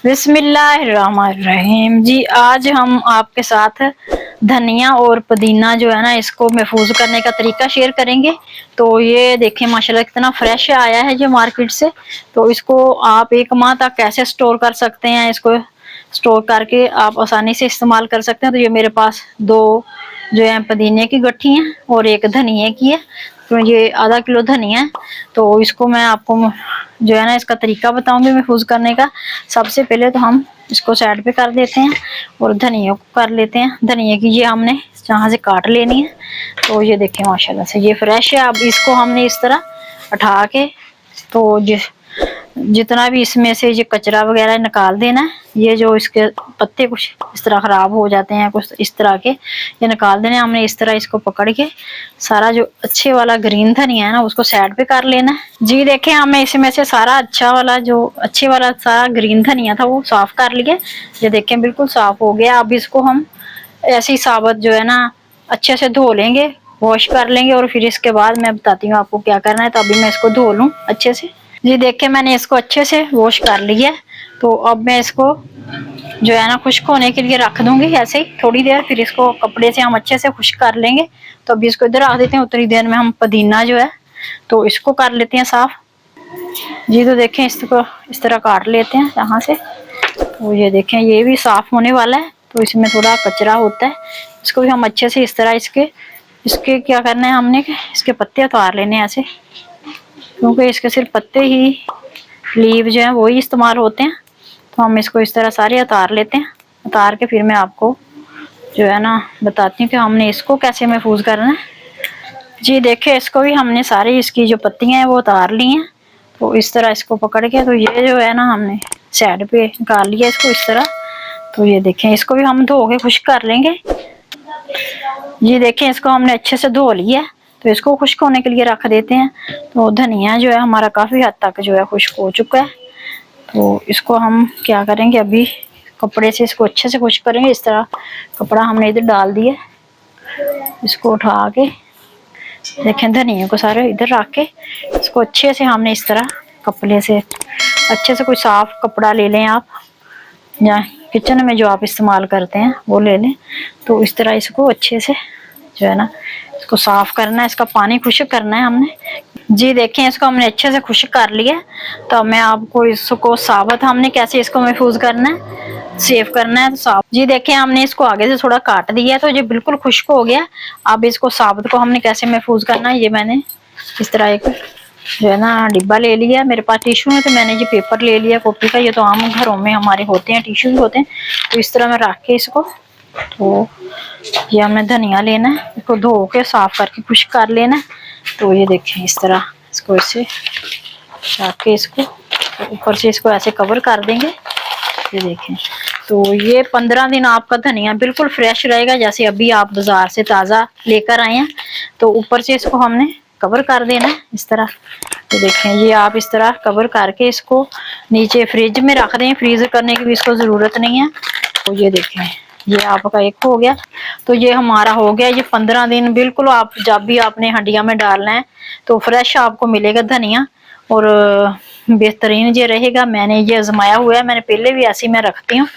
बिस्मिल्लाहिर्रहमानिर्रहीम जी। आज हम आपके साथ धनिया और पुदीना जो है ना, इसको महफूज करने का तरीका शेयर करेंगे। तो ये देखें माशाल्लाह कितना फ्रेश आया है जो मार्केट से। तो इसको आप 1 माह तक कैसे स्टोर कर सकते हैं, इसको स्टोर करके आप आसानी से इस्तेमाल कर सकते हैं। तो ये मेरे पास 2 जो है पुदीने की गट्ठी हैं और 1 धनिए की है। तो ये आधा किलो धनिया है। तो इसको मैं आपको जो है ना इसका तरीका बताऊंगी महफूज करने का। सबसे पहले तो हम इसको साइड पे कर देते हैं और धनिया को कर लेते हैं। धनिया की ये हमने यहाँ से काट लेनी है। तो ये देखें माशाल्लाह से ये फ्रेश है। अब इसको हमने इस तरह उठा के तो जितना भी इसमें से ये कचरा वगैरह निकाल देना है। ये जो इसके पत्ते कुछ इस तरह खराब हो जाते हैं, कुछ इस तरह के, ये निकाल देने। हमने इस तरह इसको पकड़ के सारा जो अच्छे वाला ग्रीन धनिया है ना उसको साइड पे कर लेना है जी। देखें हमने इसमें से सारा अच्छा वाला जो अच्छे वाला सारा ग्रीन धनिया था वो साफ कर लिया। ये देखें बिल्कुल साफ हो गया। अब इसको हम ऐसे ही साबुत जो है ना अच्छे से धो लेंगे, वॉश कर लेंगे और फिर इसके बाद मैं बताती हूँ आपको क्या करना है। तो अभी मैं इसको धो लूँ अच्छे से जी। देखिए मैंने इसको अच्छे से वॉश कर लिया। तो अब मैं इसको जो है ना खुश्क होने के लिए रख दूंगी ऐसे ही थोड़ी देर, फिर इसको कपड़े से हम अच्छे से खुश्क कर लेंगे। तो अभी इसको इधर रख देते हैं। उतनी देर में हम पुदीना जो है तो इसको कर लेते हैं साफ जी। तो देखें इसको इस तरह काट लेते हैं यहाँ से। तो ये देखें ये भी साफ होने वाला है। तो इसमें थोड़ा कचरा होता है, इसको भी हम अच्छे से इस तरह इसके क्या करना है, हमने इसके पत्ते उतार लेने हैं ऐसे, क्योंकि इसके सिर्फ पत्ते ही, लीव जो है वही इस्तेमाल होते हैं। तो हम इसको इस तरह सारे उतार लेते हैं। उतार के फिर मैं आपको जो है ना बताती हूँ कि हमने इसको कैसे महफूज करना है जी। देखिए इसको भी हमने सारी इसकी जो पत्तियां हैं वो उतार ली हैं। तो इस तरह इसको पकड़ के तो ये जो है ना हमने साइड पे निकाल लिया इसको इस तरह। तो ये देखें इसको भी हम धो के खुश्क कर लेंगे जी। देखें इसको हमने अच्छे से धो लिया। तो इसको खुश्क होने के लिए रख देते हैं। तो धनिया जो है हमारा काफ़ी हद तक जो है खुश्क हो चुका है। तो इसको हम क्या करेंगे, अभी कपड़े से इसको अच्छे से खुश्क करेंगे। इस तरह कपड़ा हमने इधर डाल दिया, इसको उठा के देखें धनिया को सारे इधर रख के इसको अच्छे से हमने इस तरह कपड़े से अच्छे से कोई साफ कपड़ा ले लें आप, या किचन में जो आप इस्तेमाल करते हैं वो ले लें। तो इस तरह इसको अच्छे से जो है ना इसको साफ करना है, इसका पानी खुश्क करना है हमने जी। देखें इसको हमने अच्छे से खुश्क कर लिया। तो मैं आपको इसको साबुत हमने कैसे इसको महफूज करना है, सेव करना है। तो साफ जी देखें हमने इसको आगे से थोड़ा काट दिया तो ये बिल्कुल खुश्क हो गया। अब इसको साबुत को हमने कैसे महफूज करना है, ये मैंने इस तरह एक जो है ना डिब्बा ले लिया। मेरे पास टिश्यू है तो मैंने ये पेपर ले लिया कॉपी का। ये तो आम घरों में हमारे होते हैं, टिश्यू भी होते हैं। तो इस तरह मैं रख के इसको, तो ये हमने धनिया लेना है, इसको धो के साफ करके खुश्क कर लेना है। तो ये देखें इस तरह इसको ऐसे रख के इसको ऊपर से इसको ऐसे कवर कर देंगे। ये देखें तो ये 15 दिन आपका धनिया बिल्कुल फ्रेश रहेगा, जैसे अभी आप बाजार से ताज़ा लेकर आए हैं। तो ऊपर से इसको हमने कवर कर देना है इस तरह। तो देखें ये आप इस तरह कवर करके इसको नीचे फ्रिज में रख दें, फ्रीज करने की भी इसको ज़रूरत नहीं है। तो ये देखें ये आपका एक हो गया। तो ये हमारा हो गया ये 15 दिन बिल्कुल। आप जब भी आपने हंडिया में डालना है तो फ्रेश आपको मिलेगा धनिया और बेहतरीन ये रहेगा। मैंने ये आजमाया हुआ है, मैंने पहले भी ऐसे ही मैं रखती हूँ।